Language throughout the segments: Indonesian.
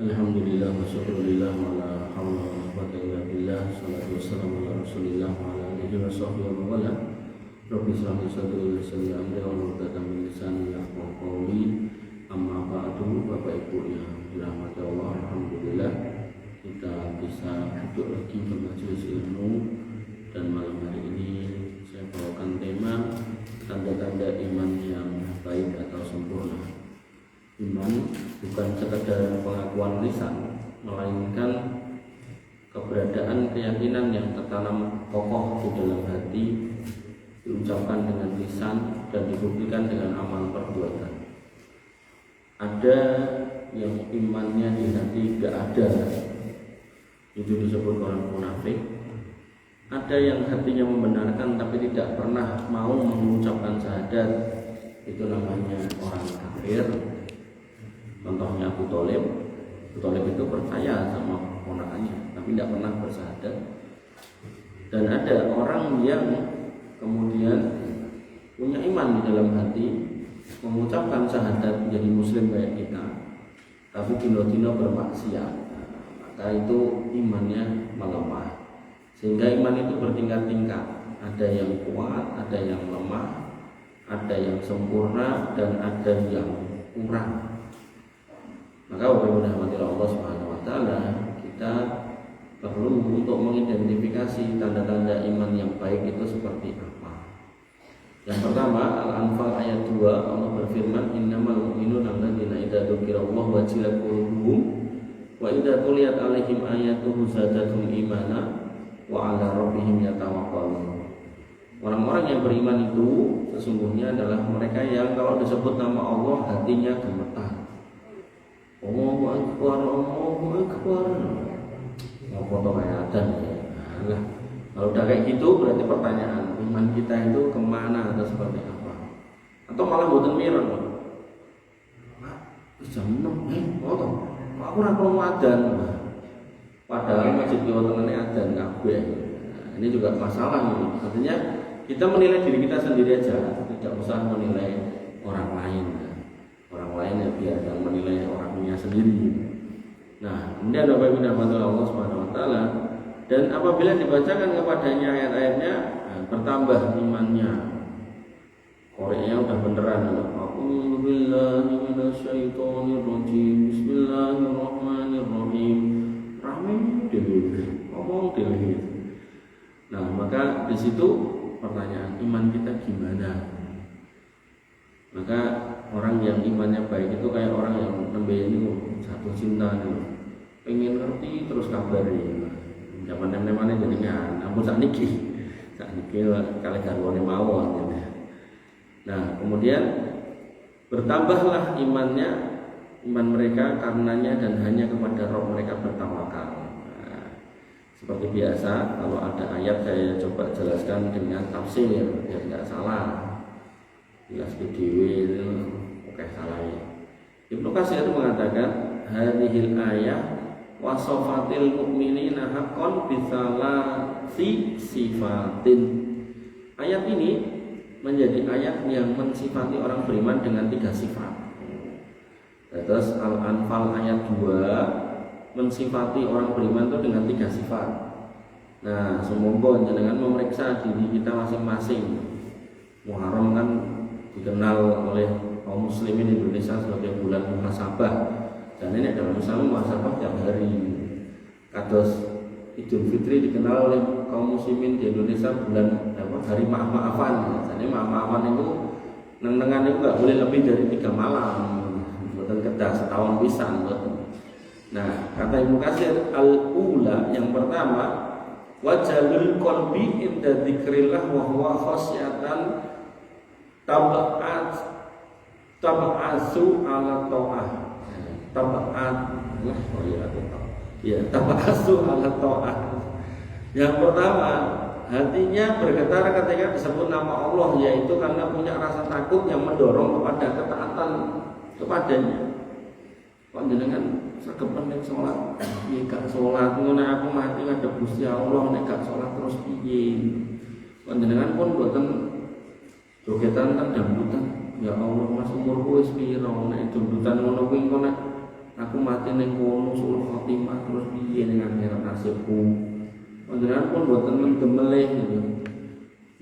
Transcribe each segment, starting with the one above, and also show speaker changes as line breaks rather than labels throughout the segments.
Alhamdulillah wa syukurillah wa la hawla wa la quwwata illa billah. Salatu wassalamu ala rasulillah wa ala alihi wa sahbihi wa wala. Rabbi shrah li sadri wa yassir li amri wahlul 'uqdatam min lisani yafqahu qawli. Amma ba'du, Bapak Ibu yang dirahmati Allah, alhamdulillah kita bisa duduk lagi bermajelis ilmu, dan malam hari ini saya bawakan tema tanda-tanda iman yang baik atau sempurna. Iman bukan sekadar pengakuan lisan, melainkan keberadaan keyakinan yang tertanam kokoh di dalam hati, diucapkan dengan lisan dan dibuktikan dengan amal perbuatan. Ada yang imannya di hati gak ada, itu disebut orang munafik. Ada yang hatinya membenarkan tapi tidak pernah mau mengucapkan syahadat, itu namanya orang kafir. Contohnya Abu Thalib. Abu Thalib itu percaya sama ponakannya tapi tidak pernah bersyahadat. Dan ada orang yang kemudian punya iman di dalam hati, mengucapkan syahadat, menjadi muslim kayak kita, tapi dino-dino bermaksiat, maka itu imannya melemah. Sehingga iman itu bertingkat-tingkat, ada yang kuat, ada yang lemah, ada yang sempurna, dan ada yang kurang. Maka Bapak Allah Subhanahu wa taala, kita perlu untuk mengidentifikasi tanda-tanda iman yang baik itu seperti apa. Yang pertama, Al-Anfal ayat 2, Allah berfirman, innamal mu'minuna alladzina idza dzukirallahu wajilat qulubuhum wa idza tuliyat 'alaihim ayatuhu zadatuhum imana wa 'ala rabbihim yatawakkalun. Orang-orang yang beriman itu sesungguhnya adalah mereka yang kalau disebut nama Allah hatinya gemetar. Allahu Akbar, Allahu Akbar. Mau foto kayak adzan ya. Nah, kalau udah kayak gitu berarti pertanyaan, iman kita itu kemana atau seperti apa? Atau malah boten mireng. Jam 6, foto. Aku ora perlu adzan. Padahal masjid Jawa Tengah ini adzan kabeh. Ini juga masalah ini. Artinya kita menilai diri kita sendiri aja, tidak usah menilai orang lain. Orang lain ya biar yang menilai orangnya sendiri. Nah, kemudian Bapak Ibu dirahmati Allah Subhanahu wa taala, dan apabila dibacakan kepadanya ayat-ayatnya, bertambah imannya. Koreknya udah beneran. A'udzu billahi minasyaitonir rajim. Bismillahirrahmanirrahim. Rahim dewe. Ngomong dewe. Nah, maka di situ pertanyaan, iman kita gimana? Maka orang yang imannya baik itu kayak orang yang nembe ini jatuh cinta nih, pengen ngerti terus kabari. Zaman nem-nemane jenengan, ampun sakniki kali garwane mawon. Nah, kemudian bertambahlah imannya, iman mereka karenanya dan hanya kepada Rabb mereka bertawakal. Nah, seperti biasa kalau ada ayat saya coba jelaskan dengan tafsir biar tidak salah. Jelas dewe itu oke salah ya. Ibnu Katsir itu mengatakan hadhil ayah wasofatil mu'minina haqqan bisalasi sifatin. Ayat ini menjadi ayat yang mensifati orang beriman dengan 3 sifat. Terus Al-Anfal ayat 2 mensifati orang beriman itu dengan 3 sifat. Nah, semoga jenengan memeriksa diri kita masing-masing. Muharram kan dikenal oleh kaum muslimin Indonesia sebagai bulan muhasabah, dan ini adalah misalnya muhasabah tiap hari. Kados Idul Fitri dikenal oleh kaum muslimin di Indonesia bulan hari maaf-maafan. Jadi maaf-maafan itu neng-nengan itu nggak boleh lebih dari 3 malam, bukan kedah setahun pisan. Nah, kata Ibnu Katsir, al-ula yang pertama, wajalul qalbi inda dzikrillah wa huwa khasyatan tab'asu ala ta'ah. Tab'asu ala ta'ah. Yang pertama, hatinya bergetar ketika disebut nama Allah, yaitu karena punya rasa takut yang mendorong kepada ketaatan kepadanya. Kok jenengan sagepen nek salat, piye gak salat, ngono aku mati ngadep Gusti Allah nek gak salat terus piye? Kok jenengan pun boten jogetan kan dangdutan. Ya Allah, Mas umurku wis piro nek dangdutan ngono kuwi engko nek aku mati ning kono sul khotimah terus piye ning akhirat nasibku. Panjenengan pun mboten mendem melih gitu.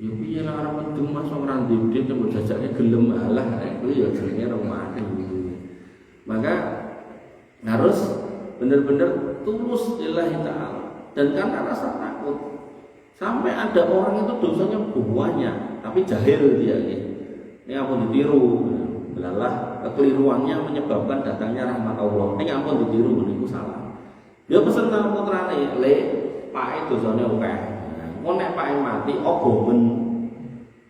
Ya piye lah arep mendem mas ora ndedit mbok jajake gelem alah kuwi ya jenenge rumah gitu. Maka harus benar-benar tulus lillahi ta'ala dan karena rasa takut. Sampai ada orang itu dosanya banyak tapi jahil dia gitu. Ini ampun ditiru. Belalah kekeliruannya menyebabkan datangnya rahmat Allah. Ini ampun ditiru, niku salah. Dia pesen nang putrane, "Le, Pak dosane akeh. Engko nek Pak mati obomen.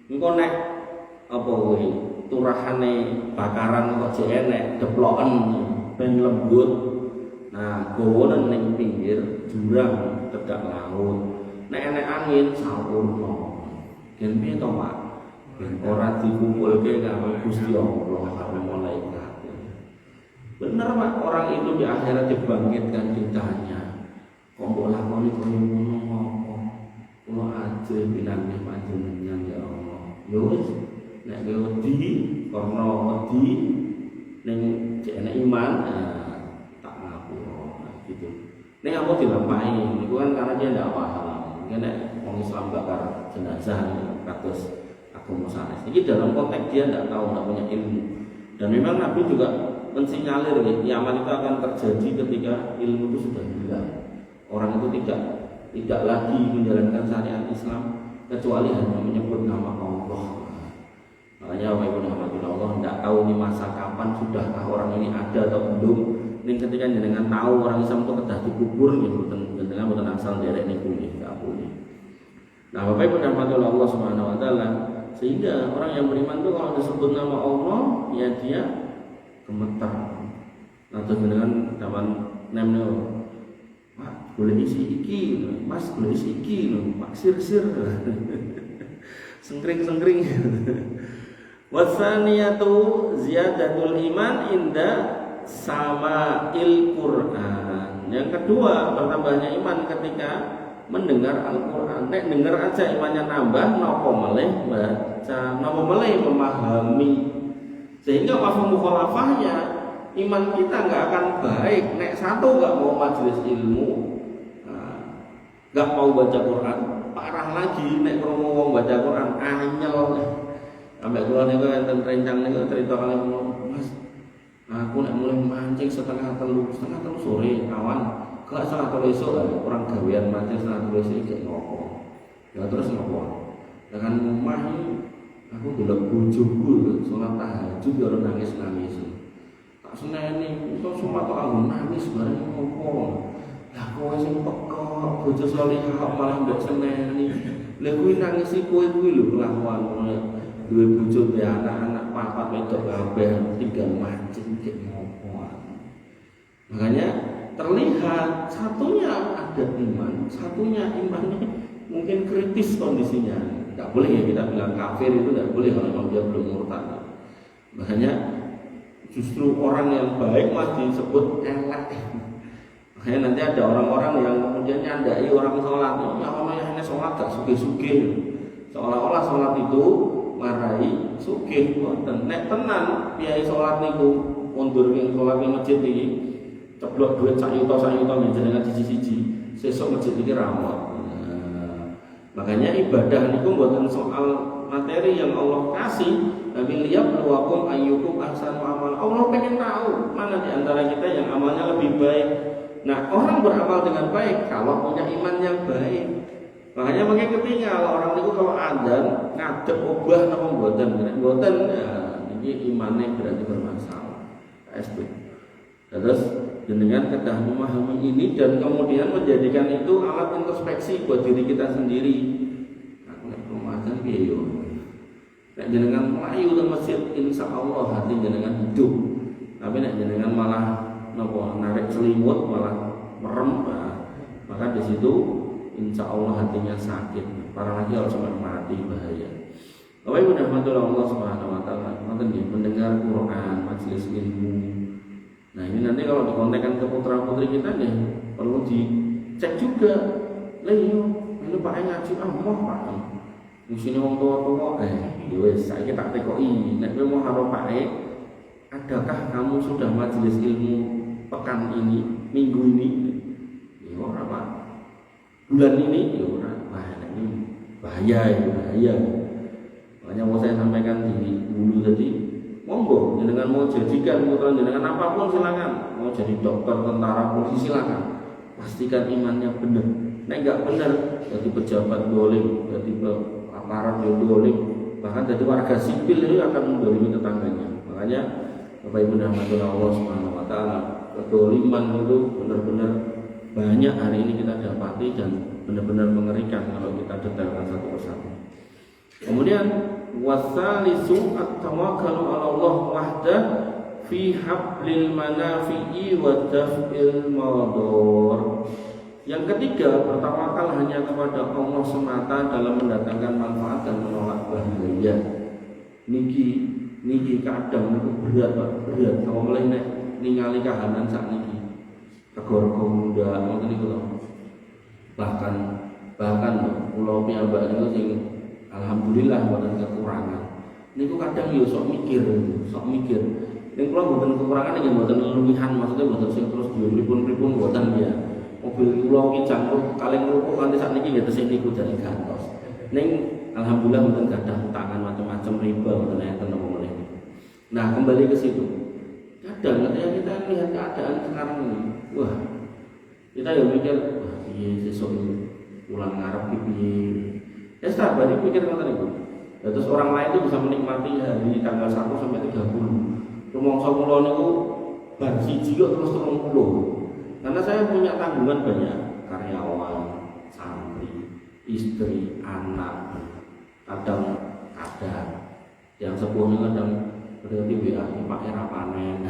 Engko nek apa kuwi turahane bakaran kok jek enek deploken ben lembut. Nah, gowonen ning pinggir jurang cedhak laut. Nek enek angin sampurna. Gen piye to, Pak? Ora dikumpulke karo Gusti Allah karo malaikat. Bener Pak, orang itu di akhirat dibangkitkan ditanya, kok mbok lakoni koyo ngono apa? Kula ajre pinanggih panjenengan ya Allah. Ya wis, nek wedi karena wedi ning enek iman tak ngapura gitu. Ning aku dilampahi, niku kan karena dia ndak paham. Mungkin nek wong Islam bakar jenazah kados sanes. Ini dalam konteks dia tidak tahu, tidak punya ilmu. Dan memang Nabi juga mensinyalir kiamat itu akan terjadi ketika ilmu itu sudah hilang. Orang itu tidak lagi menjalankan syariat Islam kecuali hanya menyebut nama Allah. Makanya Bapak Ibu rahmatullah Allah tidak tahu di masa kapan sudahkah orang ini ada atau belum. Ini ketika jenengan tahu orang Islam itu kedah dikubur gitu, jenengan boten asal derek niku nggih, enggak boleh. Nah, Bapak Ibu rahmatullah Allah Subhanahu wa taala, sehingga orang yang beriman itu kalau disebut nama Allah ya dia gemetar. Nah terus dengan zaman nemno, Pak boleh isi iki, Mas boleh isi iki, Pak sir sengkring. Wasaniyatu ziyadatul iman inda sama'il Qur'an. Yang kedua bertambahnya iman ketika mendengar Al-Quran. Nek dengar aja imannya nambah, nopo meleh baca, nopo meleh memahami. Sehingga mafhum mukhalafahnya iman kita nggak akan baik. Nek satu nggak mau majelis ilmu, nggak mau baca Quran, parah lagi. Nek kromo wong baca Quran anyel. Sampai kula niku enten rencang niku cerita kali Mas, aku nek mulai mancing setengah telu sore awan. Kalau salah kalau esok orang gawean mati salah kalau esok kayak ngopo, ya terus ngopo. Dengan rumah aku belum bujuku, sholat tahajud ya orang nangis. Tak seneni, itu semua tak aku nangis bareng ngopo. Lah kowe sing pekok, bojo salehah malah mbok seneni. Lha kuwi nangis kowe kuwi lho kelakuan ngono. Duwe bojo be anak-anak papat wedok kabeh tinggal mancing kayak ngopo. Makanya terlihat satunya ada iman, satunya imannya mungkin kritis kondisinya. Tidak boleh ya kita bilang kafir itu tidak boleh kalau dia belum murtad. Makanya justru orang yang baik masih disebut elek. Makanya nanti ada orang-orang yang kemudian nyandai orang sholat. Ya kalau hanya sholat gak sugih-sugih, seolah-olah sholat itu marai sugih. Dan nek tenan piye sholat niku mundur yang sholat di masjid ini. Ceblok duit sak yuta jenengan siji-siji, sesuk masjid iki ramot. Makanya ibadah niku mboten soal materi yang Allah kasih, tapi liyabluwakum ayyukum ahsanu amala. Allah pengen tahu mana di antara kita yang amalnya lebih baik. Nah, orang beramal dengan baik kalau punya iman yang baik. Makanya mungkin ketinggal orang niku kalau adzan ngadeg obah napa mboten, ya iki imane berarti bermasalah. KSB. Terus dengan kedah memahami ini dan kemudian menjadikan itu alat introspeksi buat diri kita sendiri. Aku nek rumahan piye yo. Nek jenengan mlayu ke masjid insya Allah hati jenengan hidup. Tapi nek jenengan malah napa narik selimut malah merem, maka di situ insya Allah hatinya sakit. Parah lagi kalau sampai mati bahaya. Bapak Ibu rahmatullah Allah Subhanahu wa taala, mendengar Quran, majelis ilmu. Nah ini nanti kalau dikontekkan ke putra putri kita nih perlu dicek juga. Leo, ini Pak ngaji mau Pak. Di sini wong tua-tua wes saya tak tekoi. Nek kowe mau karo Pak adakah kamu sudah majelis ilmu pekan pekan ini, minggu ini, ya ora Pak. Bulan ini ya ora. Wah, ini bahaya. Makanya mau saya sampaikan di dulu tadi, monggo jenengan mau jadikan putra jenengan apapun silakan. Mau jadi dokter, tentara, polisi silakan. Pastikan imannya benar. Nek enggak benar, jadi pejabat dolim, jadi aparat dolim, bahkan jadi warga sipil itu akan mendolimi tetangganya. Makanya Bapak Ibu rahmatullah Allah Subhanahu wa taala, kedoliman itu benar-benar banyak hari ini kita dapati dan benar-benar mengerikan kalau kita detailkan satu persatu. Kemudian wasalisu at-tawakkalu 'ala Allah wahdah fi hablil manafi'i wa daf'il madar. Yang ketiga, bertawakal hanya kepada Allah semata dalam mendatangkan manfaat dan menolak bahaya. Niki kadang itu berat kalau mulai ningali kahanan sak niki. Rego muda ngoten niku lho. Bahkan pulau piyambak niku sing alhamdulillah mboten kekurangan. Niku kadang yo sok mikir. Ning kula mboten kekurangan nggih mboten luwihan, maksudnya mboten sing terus diuripun-uripun mboten ya. Mobil kula iki jangkuk kaleng rupuh kanthi sakniki nggih tesih niku jare gantos. Ning alhamdulillah mboten gadah utangan macam-macam riba mboten enten napa meneh. Nah, kembali ke situ. Kadang ketika kita melihat keadaan sekarang ini, wah, kita ya mikir, wah, piye sesuk ulang ngarep piye. Ya sabar mikir ngoten niku. Terus orang lain itu bisa menikmati hari tanggal 1 sampai 30. Rumangsa kula niku bar siji kok terus 30. Karena saya punya tanggungan banyak, karyawan, santri, istri, anak, kadang yang sepuhnya kadang berarti WA Pak era panen,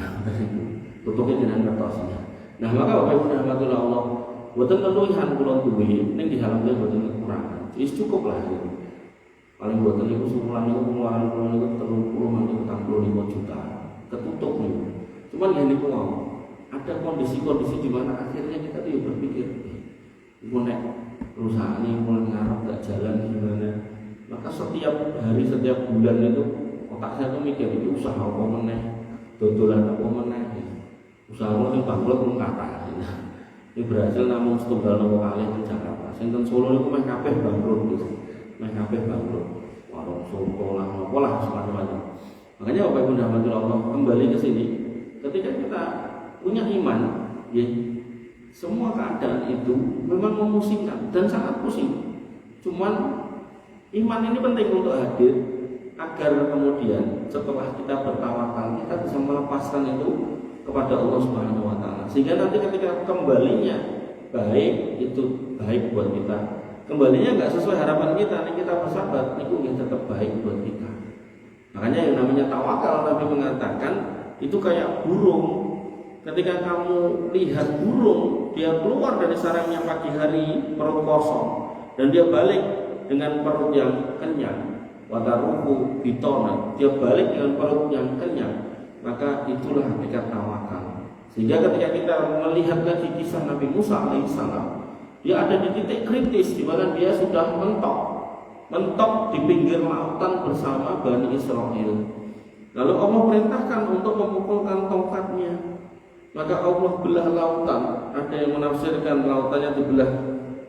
tutupnya dengan kertasnya. Nah maka Bapak Ibu rahmatullah Allah, buatan keluhan kula duwe, ning di halamnya buatan kekurangan. Wis cukup lah. Paling buatan itu sebulan itu pengeluaran kula niku 30 sampai 45 juta. Ketutup niku. Cuman ya niku mau ada kondisi-kondisi di mana akhirnya kita tuh berpikir, nek perusahaan ini mulai ngarep gak jalan gimana? Maka setiap hari, setiap bulan itu otak saya tuh mikir ini usaha apa meneh, dodolan apa meneh, usaha apa yang bangkrut pun kata. Ini berhasil namun setunggal nopo kali di Jakarta. Sinten Solo itu meh kabeh bangkrut gitu, warung Solo lah, nopo lah semacam-macam. Makanya Bapak Ibu rahmatullah Allah kembali ke sini, ketika kita punya iman, ya, semua keadaan itu memang memusingkan dan sangat pusing. Cuman iman ini penting untuk hadir agar kemudian setelah kita bertawakal kita bisa melepaskan itu kepada Allah Subhanahu wa taala. Sehingga nanti ketika kembalinya baik, itu baik buat kita. Kembalinya enggak sesuai harapan kita, nih kita bersahabat, itu tetap baik buat kita. Makanya yang namanya tawakal Nabi mengatakan itu kayak burung. Ketika kamu lihat burung, dia keluar dari sarangnya pagi hari perut kosong dan dia balik dengan perut yang kenyang. Wadaruhu bitona, dia balik dengan perut yang kenyang. Maka itulah hakikat tawakal. Sehingga ketika kita melihat lagi kisah Nabi Musa alaihissalam, dia ada di titik kritis di mana dia sudah mentok di pinggir lautan bersama Bani Israel. Lalu Allah perintahkan untuk memukulkan tongkatnya. Maka Allah belah lautan. Ada yang menafsirkan lautannya dibelah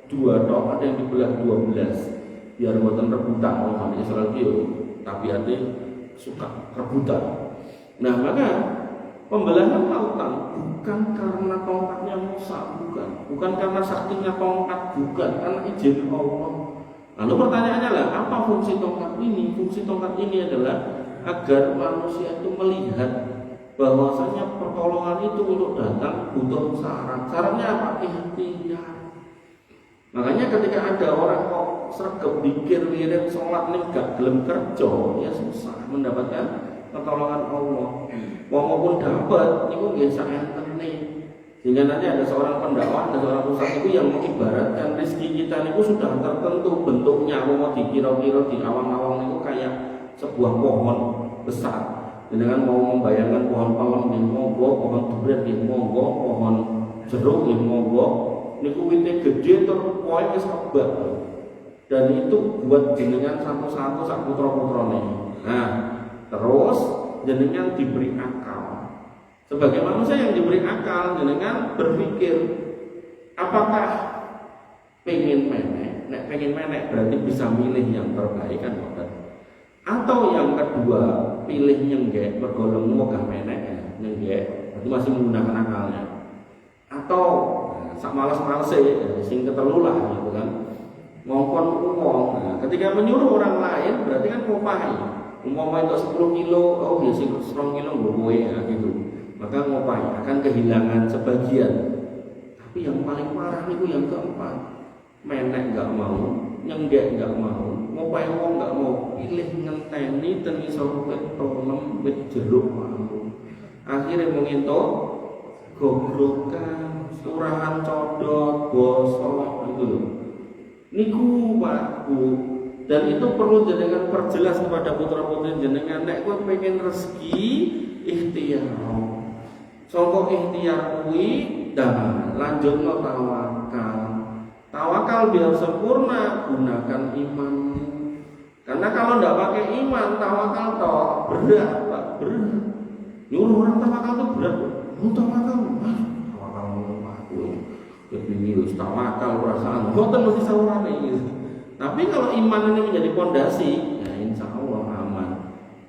2 tok, ada yang dibelah 12. Biar buatan rebutan orang Israel itu, tapi ada suka rebutan. Nah maka pembelahan lautan bukan karena tongkatnya Musa, bukan karena saktinya tongkat, bukan karena izin Allah. Lalu pertanyaannya lah, apa fungsi tongkat ini? Fungsi tongkat ini adalah agar manusia itu melihat bahwasanya pertolongan itu untuk datang butuh syarat. Syaratnya apa? Ikhtiar. Makanya ketika ada orang kok sregep dikir wirid sholat ning gak gelem kerja, ya susah mendapatkan pertolongan Allah. Walaupun dapat niku nggih sak entene. Sehingga nanti ada seorang pendakwah, ada seorang ustaz itu yang mengibaratkan rezeki kita niku sudah tertentu bentuknya, mau dikira-kira di awang-awang niku kayak sebuah pohon besar. Dengan mau membayangkan pohon palem yang monggo, pohon durian yang monggo, pohon jeruk yang monggo, niku wite gede terus poe wis kebak. Dan itu buat jenengan satu-satu sak putra-putrane. Nah, terus jenengan diberi akal. Sebagai manusia yang diberi akal, jenengan berpikir apakah pengen menek? Nek pengen menek berarti bisa milih yang terbaik kan, bukan? Atau yang kedua pilih nyenggek bergolong mogah menek nyenggek, berarti masih menggunakan akalnya. Atau sak malas-malase sing ketelulah gitu kan. Ngongkon uang. Nah, ketika menyuruh orang lain berarti kan ngopahi. Umpama itu 10 kilo, oh ya sing 10 kilo gue ya gitu. Maka ngopahi akan kehilangan sebagian. Tapi yang paling parah itu yang keempat. Menek enggak mau, nyenggek enggak mau, ngopahi wong enggak mau, pilih ngenteni ten isor wit tonem wit jeruk mau. Akhirnya mengintok gobrokan, surahan codot, bosok gitu loh. Niku Pak Bu, dan itu perlu jenengan perjelas kepada putra-putri jenengan. Nek kowe pengen rezeki ikhtiar. Sangka ikhtiar kuwi dah lanjutno tawakal. Tawakal biar sempurna gunakan iman. Karena kalau ndak pakai iman tawakal toh berat Pak, berat. Nyuruh orang tawakal itu berat. Tawakal aku ini wis tawakal perasaan boten mesti saurane gitu. Tapi kalau iman ini menjadi pondasi, ya insya Allah aman.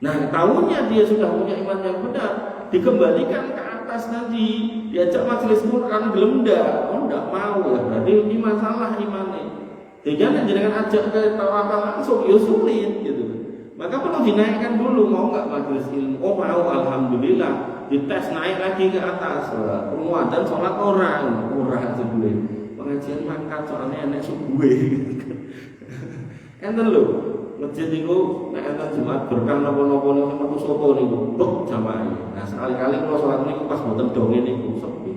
Nah, tahunya dia sudah punya iman yang benar, dikembalikan ke atas nanti, diajak majelis Quran gelem ndak? Oh ndak mau ya, berarti ini masalah imannya. Jangan jangan ajak ke tawakal langsung, ya sulit gitu. Maka perlu dinaikkan dulu, mau nggak majelis ilmu? Oh mau, alhamdulillah. Dites naik lagi ke atas. Ramadan sholat orang sebelum pengajian mangkat soalnya enek subuhe. Enten lho, masjid niku nek enten Jumat berkah napa-napa niku metu soto niku, bek jamaah. Nah, sekali-kali kalau sholat niku pas mboten donge niku sepi.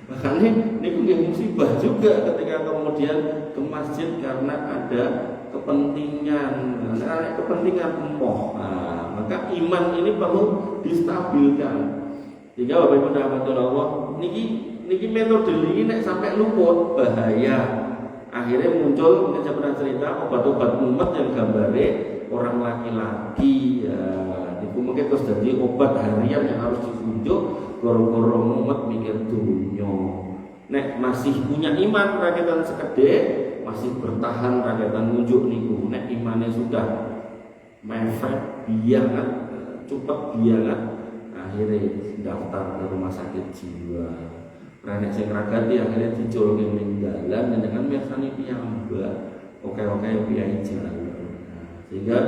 Makanya niku nggih musibah juga ketika kemudian ke masjid karena ada kepentingan, karena kepentingan emoh. Nah, maka iman ini perlu distabilkan. Jika Bapak Ibu rahmatullah Allah, niki metode ini nek sampai luput bahaya. Akhirnya muncul, mungkin saya pernah cerita obat-obat umat yang gambare orang laki-laki. Ya, itu mungkin terus jadi obat harian yang harus ditunjuk. Gorong-gorong umat mikir dunia. Nek masih punya iman rakyatan sekede, masih bertahan rakyatan nunjuk niku. Nek imannya sudah mepet, biangat, cepet biangat, akhirnya daftar ke rumah sakit jiwa. Karena sing ragati akhirnya diculke ning dalan dengan mirsani piyambak. Oke-oke piye jalan. Sehingga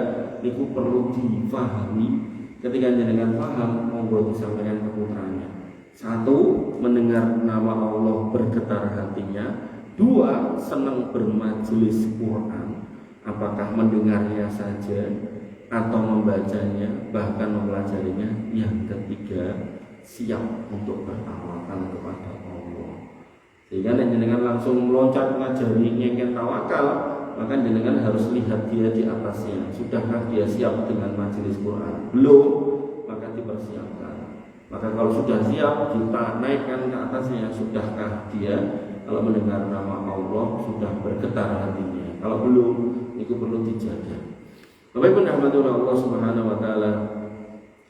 niku perlu difahami. Ketika jenengan paham, monggo disampaikan ke putranya. Satu, mendengar nama Allah bergetar hatinya. Dua, senang bermajelis Quran. Apakah mendengarnya saja atau membacanya, bahkan mempelajarinya. Yang ketiga, siap untuk bertawakal kepada Allah. Sehingga jenengan langsung meloncat mengajari nyengken tawakal, maka jenengan harus lihat dia di atasnya. Sudahkah dia siap dengan majelis Quran? Belum, maka dipersiapkan. Maka kalau sudah siap, kita naikkan ke atasnya. Sudahkah dia kalau mendengar nama Allah sudah bergetar hatinya? Kalau belum, itu perlu dijaga. Bapak Ibu rahmatullah Allah Subhanahu wa taala.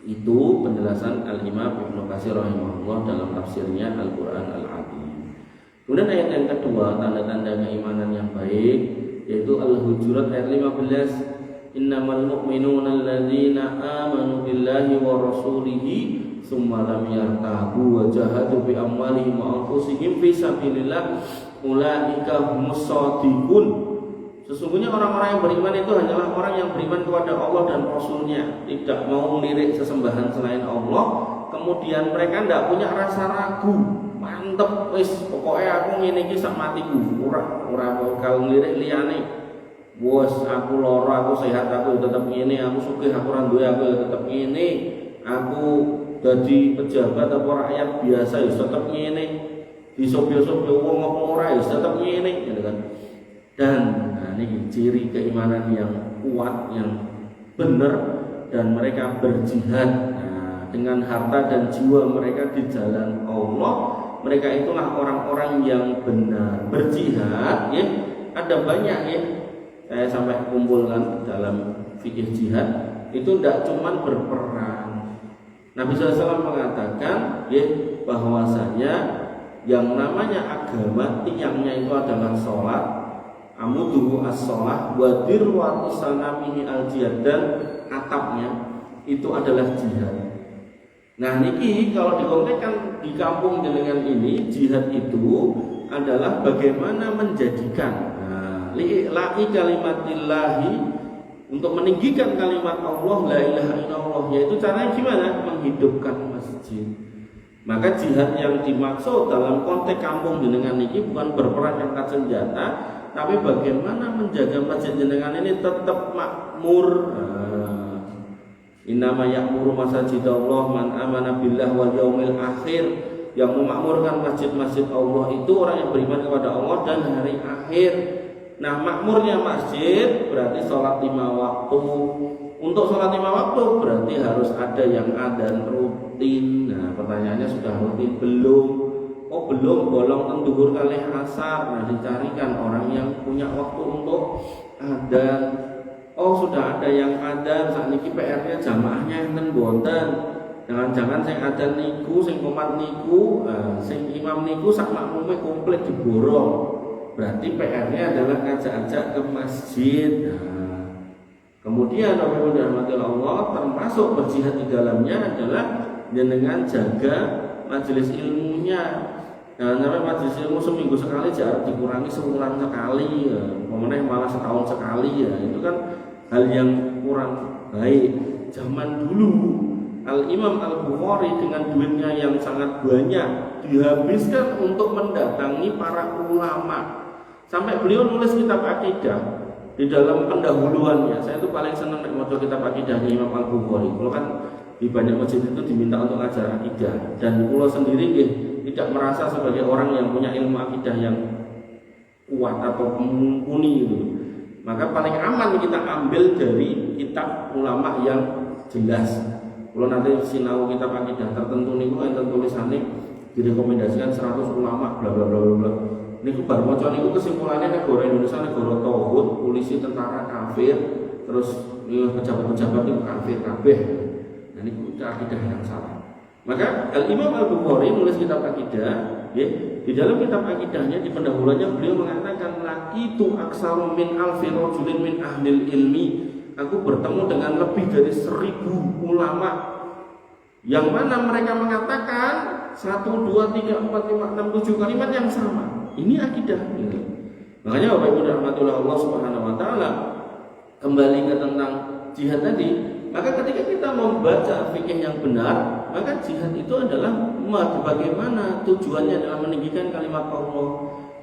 Itu penjelasan Al-Imam Ibnu Katsir rahimahullah dalam tafsirnya Al-Qur'an Al-Azim. Kemudian ayat yang kedua, tanda-tanda keimanan yang baik, yaitu Al-Hujurat ayat 15. Innamal mu'minuna alladzina amanu billahi wa rasulihi tsumma lam yartabu wa jahadu bi amwalihim wa anfusihim fi sabilillah ulaika humus shadiqun. Sesungguhnya orang-orang yang beriman itu hanyalah orang yang beriman kepada Allah dan Rasulnya, tidak mau melirik sesembahan selain Allah. Kemudian mereka tidak punya rasa ragu, mantep, wis pokoknya aku ngene iki sak matiku, ora bakal melirik liyane. Bos, aku loro, aku sehat, aku tetap ngene, aku sugih, aku ora duwe, aku tetap ngene. Aku dadi pejabat apa rakyat biasa ya tetap ngene. Disobyo-sobyo wong apa ora ya tetap ngene, gitu kan. Dan ini ciri keimanan yang kuat, yang benar, dan mereka berjihad dengan harta dan jiwa mereka di jalan Allah. Mereka itulah orang-orang yang benar berjihad. Ya, ada banyak ya. Saya sampai kumpulkan dalam fikih jihad itu tidak cuma berperang, Nabi SAW mengatakan bahwasanya yang namanya agama tiangnya itu adalah sholat, amuduhu as-sholah, wadir wa sanamihi al-jihad, dan atapnya itu adalah jihad. Nah niki kalau dikonkretkan di kampung jenengan ini, jihad itu adalah bagaimana menjadikan li'i kalimatillahi, untuk meninggikan kalimat Allah la ilaha illallah, yaitu caranya gimana? Menghidupkan masjid. Maka jihad yang dimaksud dalam konteks kampung jenengan ini bukan berperang angkat senjata, tapi bagaimana menjaga masjid jenengan ini tetap makmur. Innama ya'muru masajidallah man amana billah wal yaumil akhir. Yang memakmurkan masjid-masjid Allah itu orang yang beriman kepada Allah dan hari akhir. Nah, makmurnya masjid berarti sholat 5 waktu. Untuk sholat 5 waktu berarti harus ada yang adzan rutin. Nah, pertanyaannya sudah rutin belum? Oh belum, bolong tenduhur kali asar. Nah, dicarikan orang yang punya waktu untuk adzan. Oh sudah ada yang adzan, saat ini PR-nya jamaahnya enten bonten. Jangan-jangan sing adzan niku, sing komat niku, sing imam niku sak makmume komplit diborong. Berarti PR-nya adalah ngajak-ajak ke masjid. Nah, kemudian Allah termasuk berjihad di dalamnya adalah dengan jaga majelis ilmunya. Nah, namanya majelis ilmu seminggu sekali jarak dikurangi sebulan sekali, pemenang malah setahun sekali ya. Itu kan hal yang kurang baik. Zaman dulu Al-Imam Al-Bukhari dengan duitnya yang sangat banyak dihabiskan untuk mendatangi para ulama. Sampai beliau nulis kitab akidah di dalam pendahuluannya. Saya itu paling senang membaca kitab akidah Imam Al-Bukhari. Kalau kan di banyak masjid itu diminta untuk ngajar akidah, dan pulau sendiri tidak merasa sebagai orang yang punya ilmu akidah yang kuat atau mumpuni itu. Maka paling aman kita ambil dari kitab ulama yang jelas. Kalau nanti sinau kitab akidah tertentu niku enten tulisannya direkomendasikan 100 ulama bla bla bla bla. Niku bar maca niku kesimpulannya negara Indonesia negara tauhid, polisi tentara kafir, terus pejabat-pejabat itu kafir kabeh. Nah niku akidah yang salah. Maka Al-Imam Al-Bukhari nulis kitab akidah, ya. Di dalam kitab akidahnya di pendahuluannya beliau mengatakan laqitu aksaru min alfi rajulin min ahlil ilmi. Aku bertemu dengan lebih dari 1000 ulama yang mana mereka mengatakan 1, 2, 3, 4, 5, 6, 7 kalimat yang sama. Ini akidah. Gitu. Makanya Bapak Ibu rahmatullah Allah Subhanahu wa taala, kembali ke tentang jihad tadi, maka ketika kita membaca fikih yang benar, maka jihad itu adalah bagaimana tujuannya adalah meninggikan kalimat Allah,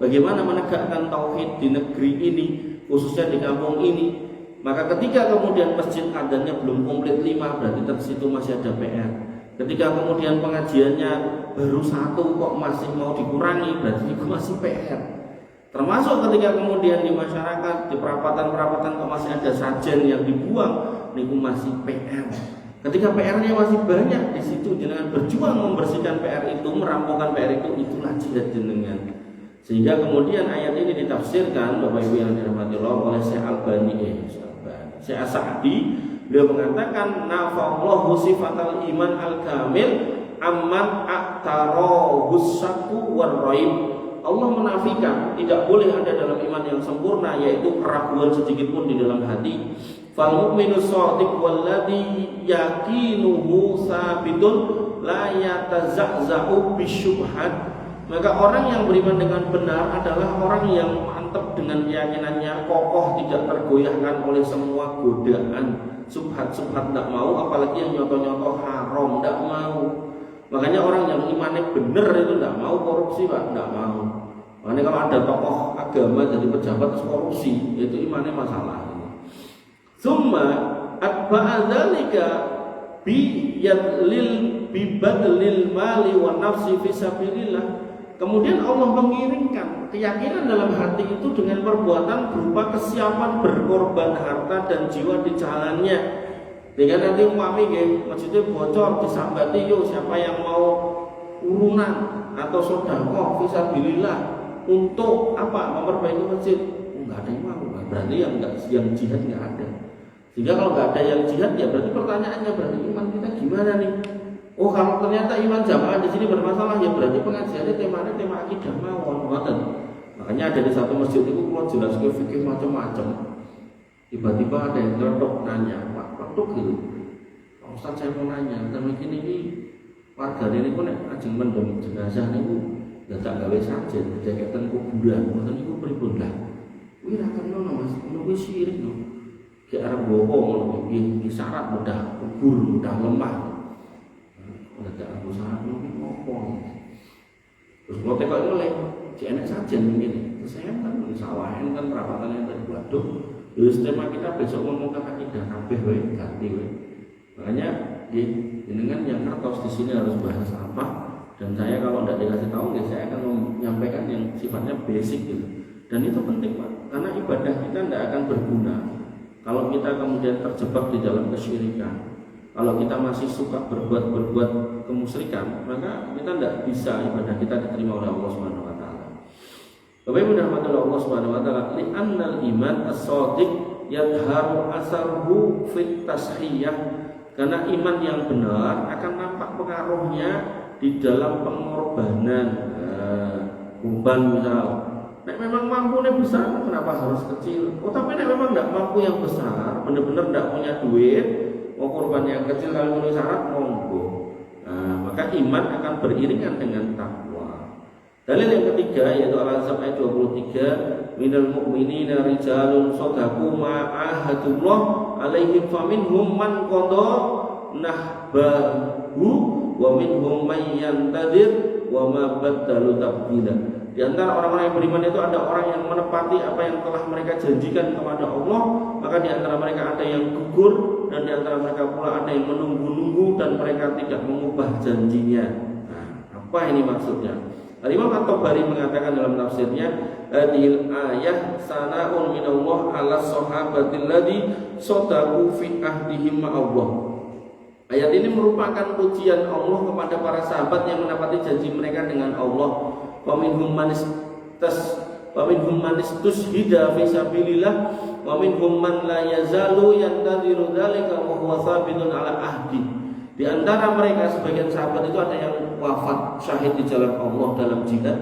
bagaimana menegakkan tauhid di negeri ini, khususnya di kampung ini. Maka ketika kemudian masjid adanya belum komplit 5, berarti di situ masih ada PR. Ketika kemudian pengajiannya baru 1 kok masih mau dikurangi, berarti itu masih PR. Termasuk ketika kemudian di masyarakat, di perapatan-perapatan kok masih ada sajen yang dibuang, itu masih PR. Ketika PR-nya masih banyak, di situ jenengan berjuang membersihkan PR itu, merampungkan PR itu, itulah jihad jenengan. Sehingga kemudian ayat ini ditafsirkan Bapak Ibu yang dirahmati Allah oleh Syekh Albani, Syekh As-Sa'di, beliau mengatakan nafallahu sifatal iman al-kamil amman a'tarahu syakku war-raib. Allah menafikan tidak boleh ada dalam iman yang sempurna yaitu keraguan sedikit pun di dalam hati. Fal mu'minu shadiq walladhi yaqinuhu sabitun la yatazazza'u bisyubhat. Maka orang yang beriman dengan benar adalah orang yang mantap dengan keyakinannya, kokoh, tidak tergoyahkan oleh semua godaan. Subhat-subhat tidak mau, apalagi yang nyoto-nyoto haram tidak mau. Makanya orang yang imannya benar itu tidak mau korupsi, Pak, tidak mau. Makanya kalau ada tokoh agama jadi pejabat terus korupsi, itu imannya masalah. Summa atba'adzalika bibadlil mali wa nafsi fisabilillah. Kemudian Allah mengiringkan keyakinan dalam hati itu dengan perbuatan berupa kesiapan berkorban harta dan jiwa di jalannya. Dengan nanti umpami masjidnya bocor disambati, yo siapa yang mau urunan atau sedekah fisabilillah untuk apa? Memperbaiki masjid. Enggak ada yang mau. Berarti yang jihad enggak ada. Sehingga kalau enggak ada yang jihad ya berarti pertanyaannya berarti iman kita gimana nih? Oh, kalau ternyata iman jamaah di sini bermasalah, ya berarti pengajiannya temanya tema akidah mawon, ngoten. Makanya ada di satu masjid itu kalau jelas ke fikih macam-macam. Tiba-tiba ada yang ngetok nanya, Pak Tuk gitu. Pak Ustaz saya mau nanya, tapi ini warga ini pun ajeng mendem jenazah niku dadak gawe sajen, jaket ten kuburan, ngoten niku pripun lah. Kuwi ra kena Mas, kuwi syirik lho. Ki arep bohong ngono iki syarat mudah kubur, mudah lemah. Dadak aku salah niku ngopo. Terus kalau tekok mulai, si enak saja begini. Terus saya kan sawahin kan perawatannya tadi waduh. Terus tema kita besok ngomong ke akidah kabeh wae ganti wae. Makanya jenengan yang ngertos di sini harus bahas apa. Dan saya kalau tidak dikasih tahu, ya saya akan menyampaikan yang sifatnya basic gitu. Dan itu penting Pak, karena ibadah kita tidak akan berguna kalau kita kemudian terjebak di dalam kesyirikan. Kalau kita masih suka berbuat kemusyrikan, maka kita tidak bisa ibadah kita diterima oleh Allah Subhanahu wa taala. Bapak Ibu rahmatullah Allah Subhanahu wa taala, li'annal iman as-shadiq yadharu asaruhu fit tashiyah. Karena iman yang benar akan nampak pengaruhnya di dalam pengorbanan. Kurban misal, nek memang mampunya besar, kenapa harus kecil? Oh, tapi nek memang tidak mampu yang besar, benar-benar tidak punya duit, mau korban yang kecil kalau memenuhi syarat monggo. Maka iman akan beriringan dengan takwa. Dalil yang ketiga yaitu Al-Ahzab ayat 23, minal mu'minina rijalun shadaqu ma ahadullah alaihim faminhum man qada nahbahu wa minhum man yantadir wa ma badalu tabdila. Di antara orang-orang yang beriman itu ada orang yang menepati apa yang telah mereka janjikan kepada Allah, maka di antara mereka ada yang gugur, dan di antara mereka pula ada yang menunggu-nunggu dan mereka tidak mengubah janjinya. Nah, apa ini maksudnya? Al-Imam At-Tabari mengatakan dalam tafsirnya, hadhil ayah sana'un minallah ala sahabatil ladzi shadaqu fi ahdihim ma'allah. Ayat ini merupakan pujian Allah kepada para sahabat yang menepati janji mereka dengan Allah. Waminhum manis tushhida fi sabilillah wa minhum man la yazalu yantadhiru dzalika wa huwa thabitun ala ahdi. Di antara mereka sebagian sahabat itu ada yang wafat syahid di jalan Allah dalam jihad,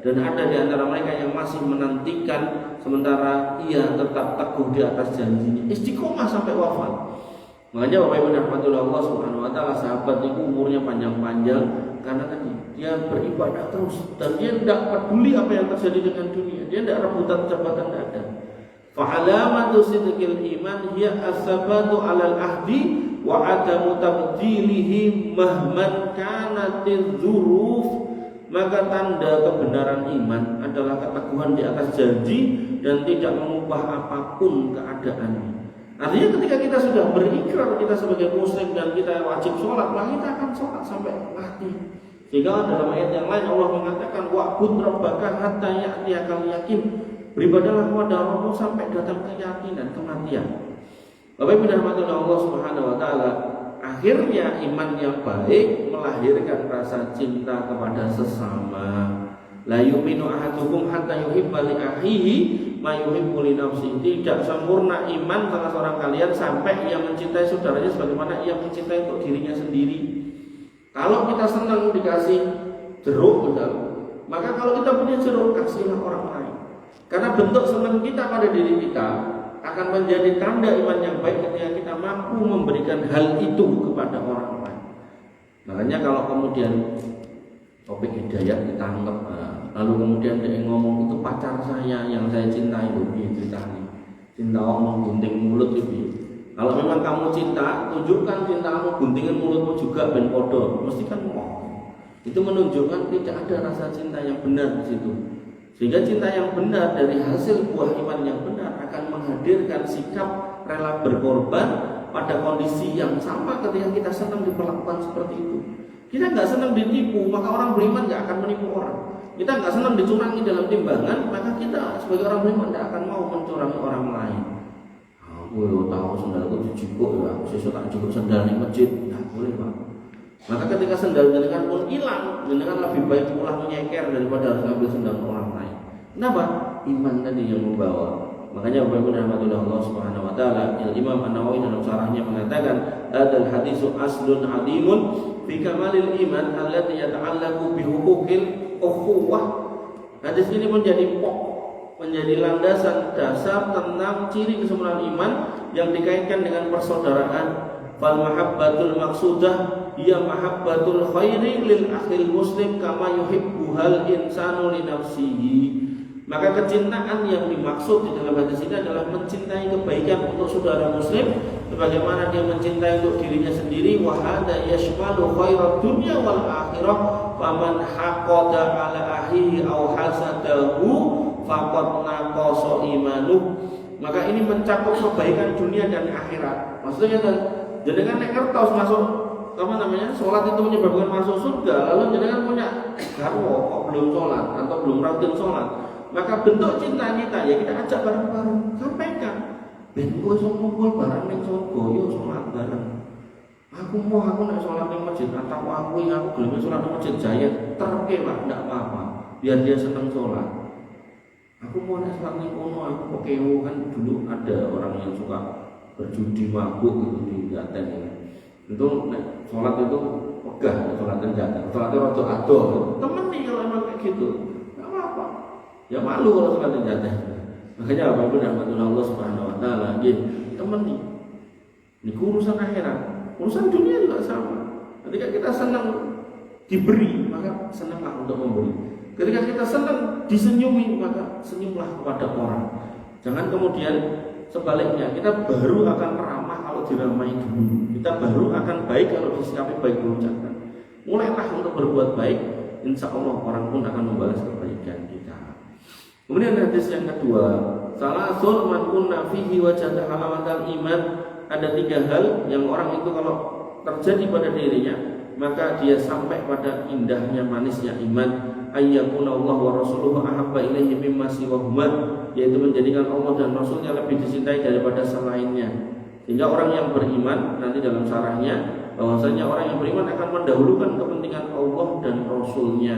dan ada di antara mereka yang masih menantikan sementara ia tetap teguh di atas janjinya, istiqomah sampai wafat. Makanya Bapak Ibu rahmatullah Allah Subhanahu wa taala, sahabat itu umurnya panjang-panjang karena tadi dia beribadah terus dan dia tidak peduli apa yang terjadi dengan dunia. Dia tidak rebutan jabatan, tidak ada. Fa alamatu sidqil iman hiya as-sabatu 'alal ahdi wa 'adamu tabdilihi mahman kanatiz dzuruf. Maka tanda kebenaran iman adalah keteguhan di atas janji dan tidak mengubah apapun keadaannya. Artinya ketika kita sudah berikrar kita sebagai muslim dan kita wajib sholat, maka kita akan sholat sampai mati. Sehingga dalam ayat yang lain Allah mengatakan wa'bud rabbaka hatta ya'tiyakal yakin. Beribadahlah kepada Allah sampai datang keyakinan, kematian. Bapak Ibu rahmatullah Allah Subhanahu wa taala, akhirnya iman yang baik melahirkan rasa cinta kepada sesama. La yu'minu ahadukum hatta yuhibba li akhihi ma yuhibbu li nafsihi. Tidak sempurna iman salah seorang kalian sampai ia mencintai saudaranya sebagaimana ia mencintai untuk dirinya sendiri. Kalau kita senang dikasih jeruk maka kalau kita punya jeruk kasihlah orang lain. Karena bentuk senang kita pada diri kita akan menjadi tanda iman yang baik ketika kita mampu memberikan hal itu kepada orang lain. Makanya kalau kemudian topik hidayat kita anggap, lalu kemudian dia ngomong itu pacar saya yang saya cintai, begitu ceritanya. Cinta omong gunting mulut itu. Kalau memang kamu cinta, tunjukkan cintamu, guntingin mulutmu juga ben podo. Mesti kan ngomong. Itu menunjukkan tidak ada rasa cinta yang benar di situ. Sehingga cinta yang benar dari hasil buah iman yang benar akan menghadirkan sikap rela berkorban pada kondisi yang sama ketika kita senang diperlakukan seperti itu. Kita nggak senang ditipu, maka orang beriman nggak akan menipu orang. Kita nggak senang dicurangi dalam timbangan, maka kita sebagai orang beriman nggak akan mau mencurangi orang lain. Aku tahu sendalku dijikuk ya, sesuk tak jikuk sendal di masjid, nggak boleh Pak. Maka ketika sendal jenengan pun hilang, jenengan lebih baik pulang menyeker daripada harus ngambil sendal orang lain. Kenapa? Iman tadi yang membawa. Makanya Bapak Ibu rahmatullah Allah Subhanahu wa taala, Imam An-Nawawi dalam syarahnya mengatakan, "Adzal hadisu aslun 'azimun fi kamalil iman alladhi yata'allaqu bi huquqil ukhuwah. Hadis ini menjadi pokok, menjadi landasan dasar tentang ciri kesempurnaan iman yang dikaitkan dengan persaudaraan. Fal mahabbatul maqsudah hiya mahabbatul khairi lil akhil muslim kama yuhibbuhal insanu li nafsihi. Maka kecintaan yang dimaksud di dalam hadis ini adalah mencintai kebaikan untuk saudara muslim sebagaimana dia mencintai untuk dirinya sendiri. Wa hadza yashmalu khairat dunya wal akhirah faman haqada ala ahihi aw hasadahu faqad naqasa imanuh. Maka ini mencakup kebaikan dunia dan akhirat. Maksudnya jenengan nek kertos masuk sholat itu menyebabkan masuk surga, lalu jenengan punya garwo kok belum sholat atau belum rutin sholat, maka bentuk cinta kita ya kita ajak bareng-bareng, sampaikan ben kowe iso ngumpul bareng ning surga yo sholat bareng. Aku nek sholat ning masjid atau aku gelem sholat ning masjid Jaya terke Pak, ndak apa-apa biar dia senang sholat. Aku mau nek sholat ning kono aku pokeo kan dulu ada orang yang suka berjudi mabuk gitu di Jaten ini. Itu sholat itu pegah, sholatnya Jaten, sholatnya rada ado. Temen nih kalau emang kayak gitu, nggak apa-apa. Ya malu kalau sholatnya Jaten. Makanya apa pun rahmatullah Allah Subhanahu Wa Taala, temen nih. Ini urusan akhirat, urusan dunia juga sama. Ketika kita senang diberi, maka senanglah untuk memberi. Ketika kita senang disenyumi, maka senyumlah kepada orang. Jangan kemudian sebaliknya, kita baru akan ramah kalau diramai dulu. Kita baru akan baik kalau disikapi baik dulu. Mulailah untuk berbuat baik, insya Allah orang pun akan membalas kebaikan kita. Kemudian hadis yang kedua, salasun man kunna fihi wajada halawatal iman. Ada 3 hal yang orang itu kalau terjadi pada dirinya, maka dia sampai pada indahnya manisnya iman. Ayyakuna Allah wa rasuluhu ahabba ilaihi mimma siwahuma, yaitu menjadikan Allah dan Rasulnya lebih dicintai daripada selainnya. Sehingga orang yang beriman, nanti dalam syarahnya bahwasanya orang yang beriman akan mendahulukan kepentingan Allah dan Rasulnya.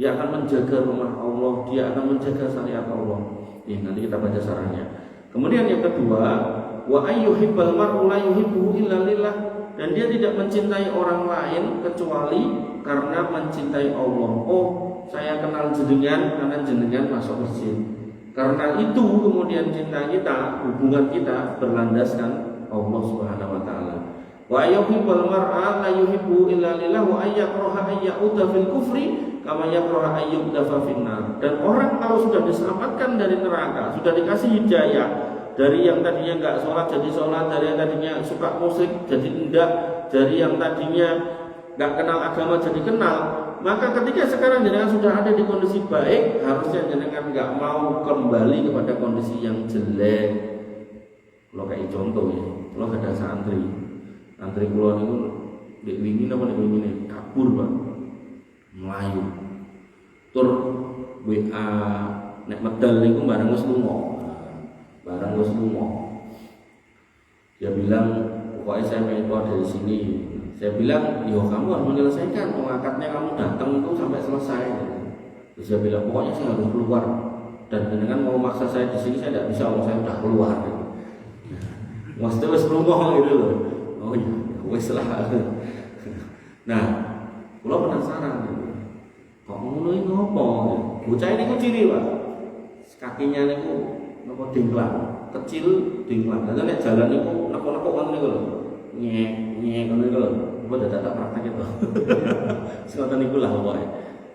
Dia akan menjaga rumah Allah, dia akan menjaga syariat Allah. Ini nanti kita baca syarahnya. Kemudian yang kedua, wa ayyuhibbal mar'u la yuhibbuhu illa lillah, dan dia tidak mencintai orang lain kecuali karena mencintai Allah. Oh, saya kenal jenengan karena jenengan masuk masjid. Karena itu kemudian cinta kita, hubungan kita berlandaskan Allah Subhanahu Wa Taala. Wa ayyuhibbal mar'a la yuhibbu illa lillah wa ayyakraha ayyuda fil kufri kama yakraha ayyuda fil nar. Dan orang kalau sudah diselamatkan dari neraka, sudah dikasih hidayah, dari yang tadinya enggak sholat jadi sholat, dari yang tadinya suka musik jadi enggak, dari yang tadinya enggak kenal agama jadi kenal, maka ketika sekarang jenengan sudah ada di kondisi baik, harusnya jenengan enggak mau kembali kepada kondisi yang jelek. Kalau kayak contoh ya, kalau ada santri keluar itu dek wingi apa dek wingi nih kabur Pak, melayu, tur WA nek medal niku bareng wis lunga. Dia bilang pokoknya saya pengen keluar dari sini. Saya bilang, yo kamu harus menyelesaikan, akadnya kamu datang itu sampai selesai. Terus dia bilang pokoknya saya harus keluar, dan dengan mau maksa saya di sini saya tidak bisa, saya sudah keluar. Maksudnya wis ngomong gitu loh. Oh iya, wis lah. Nah, kula penasaran gitu. Kok ngono iki ngopo? Bocah ini ku ciri, Pak. Kakinya niku napa dingklang, kecil dingklang. Lah nek jalan niku neko-neko ngono niku lho. Nyek ngono niku lho. Apa dadak praktek itu. Sekoten niku lah pokoke.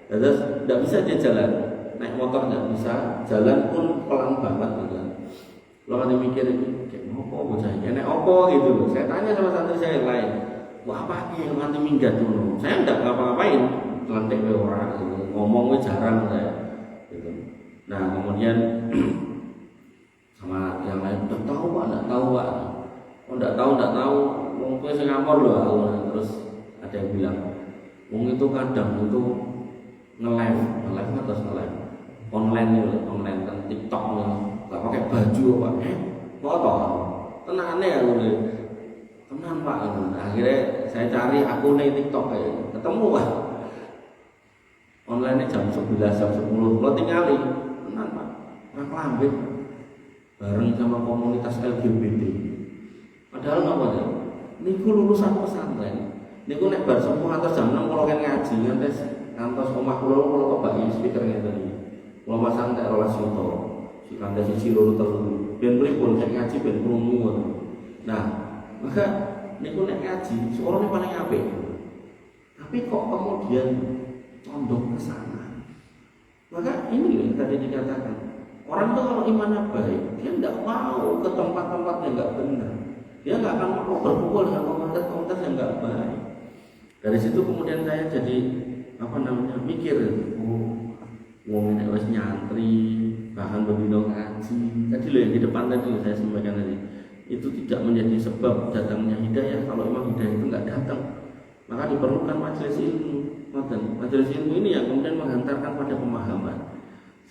Terus enggak bisa dia jalan. Naik motor enggak bisa, jalan pun pelan banget gitu. Kalau ada mikir ini, kayak ngopo bocah ini, nek opo gitu loh. Saya tanya sama santri saya yang lain, wah apa yang nanti minggat dulu? Saya enggak ngapa-ngapain, lantai ke orang, gitu. Ngomongnya jarang saya. Gitu. Nah kemudian sama yang lain, udah tahu Pak, enggak tahu Pak. Oh enggak tahu, wong kowe sing ngamor loh. Terus ada yang bilang, wong itu kadang itu nge-live atas nge-live online kan TikTok nih. Gak pakai baju Pak, foto, tenane ya gue, tenan Pak. Akhirnya saya cari akunnya TikTok ketemu Pak. Online jam 11, jam 10, lo tinggali, tenan Pak. Orang Lambit, bareng sama komunitas LGBT. Padahal nggak apa-apa, ini lulusan pesantren, Niku nek bar sepuh atas jam 6 kula kan ngaji ngantos omah kula kebaki speaker ngeten iki. Kula pasang tak 12 juta. Sikanda siji loro telu. Ben pripun nek ngaji ben krungu ngoten. Nah, maka niku nek ngaji suarane paling apik. Tapi kok kemudian condong ke sana. Maka ini yang tadi dikatakan, orang itu kalau imannya baik, dia tidak mau ke tempat-tempat yang nggak benar. Dia nggak akan mau berkumpul dengan komunitas-komunitas yang nggak baik. Dari situ kemudian saya jadi mikir, ngomongin wes nyantri, bahkan berbina ngaji. Tadi loh yang di depan tadi saya sampaikan tadi, itu tidak menjadi sebab datangnya hidayah. Kalau memang hidayah itu nggak datang, maka diperlukan majelis ilmu. Majelis ilmu ini yang kemudian menghantarkan pada pemahaman.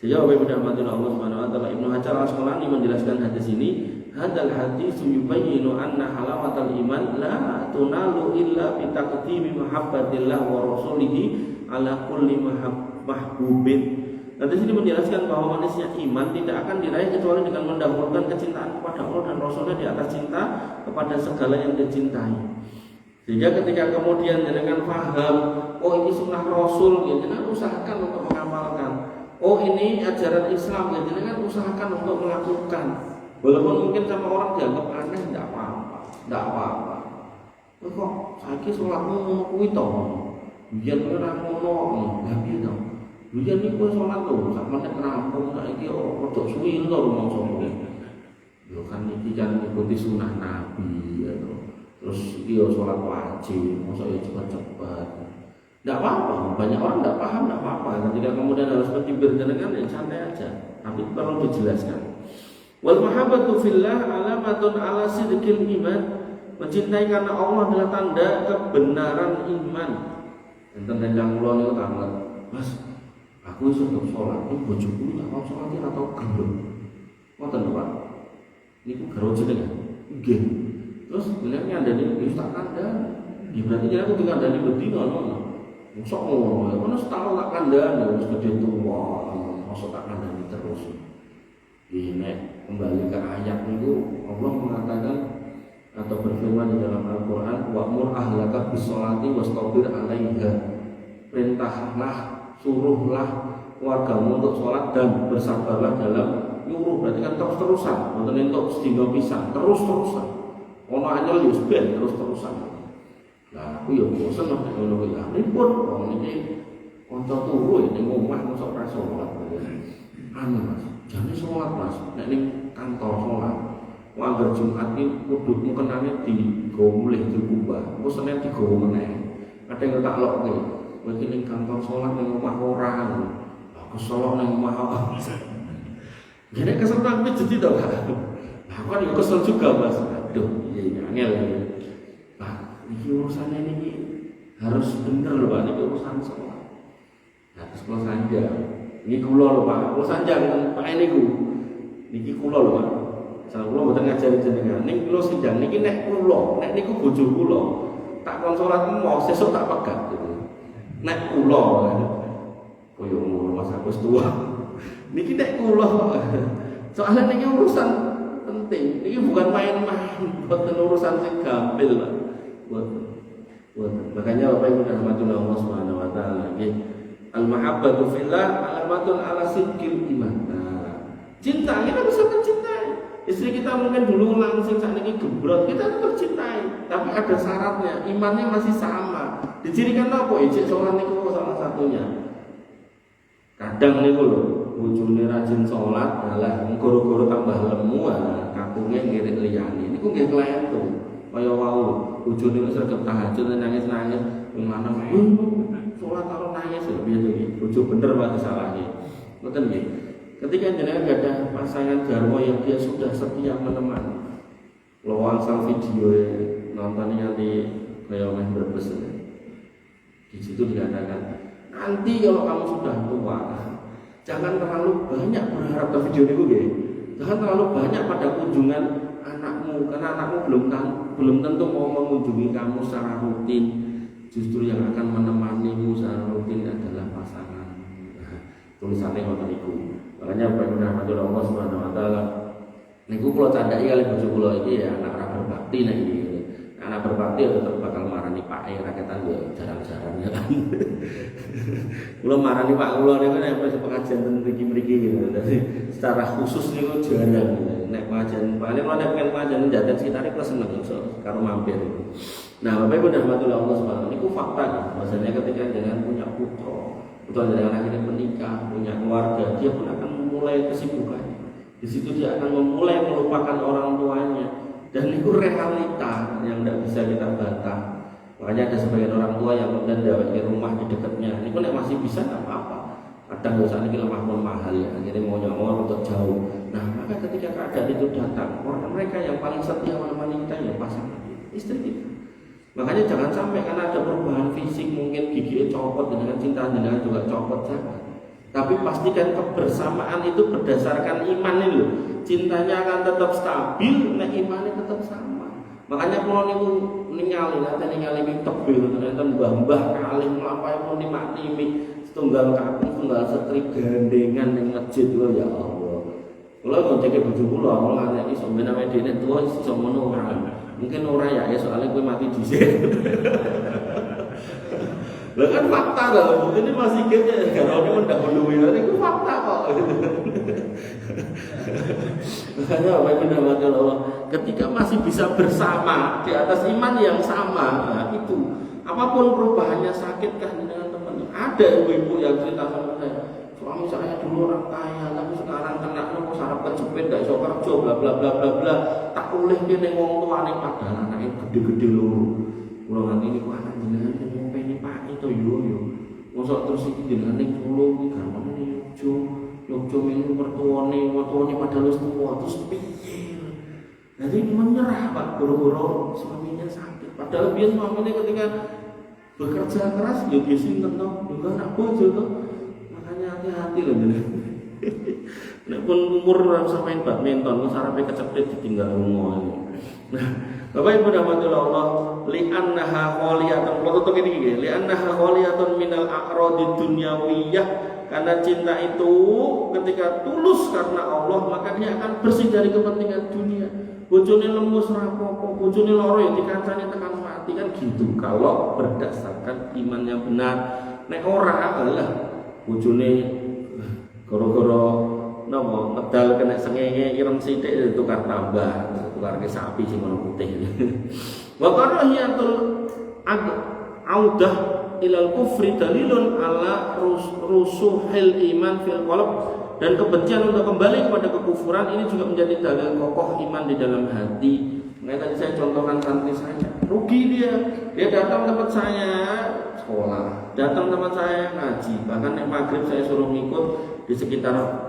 Sehingga Bapak Ibu Allah Subhanahu wa taala, Ibnu Hajar Al-Asqalani menjelaskan hadis ini, hadal hadis yubayyinu anna halawatal iman la tunalu illa bi taqdimi mahabbatillah wa rasulihi ala kulli mahbubin. Nah, di sini menjelaskan bahwa manisnya iman tidak akan diraih kecuali dengan mendahulukan kecintaan kepada Allah dan Rasulnya di atas cinta kepada segala yang dicintai. Sehingga ketika kemudian jenengan paham, oh ini sunnah Rasul, ya jenengan usahakan untuk mengamalkan. Oh ini ajaran Islam, ya jenengan usahakan untuk melakukan. Walaupun mungkin sama orang dianggap aneh, tidak apa-apa. Kok saiki sholatmu ngono kuwi to? Biyen ora ngono, lha piye to? Biyen niku sholat lho, sak menit rampung, saiki rada suwi to rumangsa kuwi. Yo kan iki kan ikuti sunah Nabi ya to. Terus dia sholat wajib, masa ya cepat-cepat. Tidak apa-apa, banyak orang tidak paham, tidak apa-apa. Ketika kemudian harus bertibir jenengan, ya santai aja. Tapi perlu dijelaskan. Wal mahabbatu fillah alamatun ala sidqil iman. Mencintai karena Allah adalah tanda kebenaran iman. Enten tendang kula niku tangan, Mas, aku sudah sholat, ini bojoku tak mau sholat atau gelem. Ngoten Pak. Niku garo jenengan. Nggih. Terus bilangnya ada di tak kandang. Berarti dia aku tidak ada di bedino, masuk ngono, mana setahun tak kandang, harus gede tua, masuk tak kandang terus. Ini kembali ke ayat itu Allah mengatakan atau berfirman di dalam Al-Quran, wa'mur ahlaka bisolati wastabir alaiha. Perintahlah, suruhlah wargamu untuk sholat dan bersabarlah dalam nyuruh. Berarti kan terus-terusan, bukan untuk sedina pisan, terus-terusan. Ono anyel yo ben terus-terusan. Lah aku yo bosen nek ngono kuwi. Lah nipun wong iki kanca turu ning omah mosok ora salat. Anu Mas, jane salat Mas, nek ning kantor salat. Wong Jumat iki kudu mukenane digowo mulih dikubah. Engko Senin digowo meneh. Kadang tak lokke. Kowe iki ning kantor salat ning omah ora. Aku salat ning omah apa? Jadi kesel tak jadi to, Pak. Aku kan kesel juga Mas. Aduh, iya angel. Nah, ini urusannya ini harus bener loh Pak, ini urusan sholat. Nah, terus kalau sanjang, ini kula loh Pak, kalau sanjang Pak ini ku, ini kula loh Pak. Salah kula bukan ngajarin jenengan, ini kula sanjang, ini nek kula, nek niku bojo kula, tak kon sholat mau sesuk tak pegat gitu. Nek kula, koyo ngono Mas aku tua. Niki nek kula, soalnya niki urusan penting. Ini bukan main-main, buat urusan sing gampil lah. Makanya Bapak Ibu rahmatullah Allah Subhanahu wa taala, al-mahabbatu fillah alamatun ala sidqil iman. Nah, cinta kita bisa mencintai. Istri kita mungkin dulu langsung saat ini gembrot, kita tetap cintai, tapi ada syaratnya, imannya masih sama. Dicirikan apa? Ijek sholat niku salah satunya. Kadang niku lho, bojone rajin sholat, alah goro-goro tambah lemu, kakunge ngirit liyane. Niku nggih kletu. Kaya wau, bojone wis regep tahajud nangis-nangis, wong lanang sholat karo nangis lho piye to iki. Bojo bener wae disalahi. Ngoten nggih. Ketika jenengan ada pasangan garwa yang dia sudah setia menemani. Lowang sang video nonton nganti kaya meh berbes. Di situ dikatakan, nanti kalau kamu sudah tua, jangan terlalu banyak berharap ke video ini, ya. Jangan terlalu banyak pada kunjungan anakmu, karena anakmu belum tentu mau mengunjungi kamu secara rutin. Justru yang akan menemanimu secara rutin adalah pasangan. Nah, tulisannya ngoten niku. Makanya Bapak Allah Subhanahu wa taala niku kula candhaki kali bojo kula iki ya anak ra berbakti nek iki. Anak berbakti ya tetap bakal marani Pak Pak rakyatan ya jarang-jarang ya kan. Kula marani Pak kula niku nek pengajian teng mriki-mriki gitu. Dadi secara khusus niku jarang. Nek pengajian paling kula nek pengajian jaten sekitar kula seneng karo mampir. Nah, Bapak Ibu rahmatullah Allah subhanahu niku fakta kan. Maksudnya ketika jangan punya putra dengan akhirnya menikah, punya keluarga, dia pun akan memulai kesibukannya. Di situ dia akan memulai melupakan orang tuanya. Dan itu realita yang tidak bisa kita bantah. Makanya ada sebagian orang tua yang kemudian di rumah di dekatnya. Ini pun masih bisa nggak apa-apa. Kadang dosa ini lemah pun mahal ya. Akhirnya mau nyawar untuk jauh. Nah maka ketika keadaan itu datang, orang mereka yang paling setia menemani kita ya pasangan istri kita. Makanya jangan sampai karena ada perubahan fisik mungkin gigi copot dengan cinta dengan juga copot jangan. Tapi pastikan kebersamaan itu berdasarkan iman ini loh. Cintanya akan tetap stabil, nek imannya tetap sama. Makanya kalau niku ningali tebel ternyata mbah-mbah kalih mlampahi pun nikmati setunggal kakung setunggal setri gandengan ning masjid lho ya Allah. Kula ngoncenge bojo kula nganti iso ben awake dhewe tuwa iso ngono ora. Mungkin ora ya soalnya kowe mati dhisik. Lah kan fakta loh, ini masih kayaknya kalau ini mendahului itu fakta kok. Makanya apa yang mendapat Allah, ketika masih bisa bersama di atas iman yang sama, nah itu apapun perubahannya sakitkah dengan teman. Ada ibu-ibu yang cerita sama saya, suami saya dulu orang kaya, tapi sekarang kena kok sarap kecepet, gak iso kerja, bla bla bla bla bla. Tak boleh dia nengok tuane padahal anaknya gede-gede loro. Kalau nanti ini anak jenengan yang pengen Pak itu yo. Mosok terus iki jenengan ning Solo iki gampang ning Yogyo melu mertuane padahal wis tuwa terus piye. Jadi menyerah Pak guru-guru suaminya sakit. Padahal biar suaminya ketika bekerja keras ya sinten to, juga anak bojo to. Makanya hati-hati loh jenengan. Nek pun umur ora usah main badminton, kok sarape kecepet ditinggal lunga. Nah, Bapak Ibu rahmatullah Allah, li'annaha ghaliyatun. Kalau tutup ini gini, li'annaha ghaliyatun minal a'radid dunyawiyah. Karena cinta itu ketika tulus karena Allah, maka dia akan bersih dari kepentingan dunia. Bojone lemus rapopo, bojone loro ya dikancani tekan mati kan gitu. Kalau berdasarkan iman yang benar, nek ora adalah bojone goro-goro nopo medal kena sengenge ireng sithik tukar tambah, tukar ke sapi sing warna putih. Wa karahiyatul audah ilal kufri dalilun ala rusuhil iman fil qalb, dan kebencian untuk kembali kepada kekufuran ini juga menjadi dalil kokoh iman di dalam hati. Tadi saya contohkan santri saya, rugi dia datang tempat saya sekolah, datang tempat saya ngaji, bahkan nek maghrib saya suruh ngikut di sekitar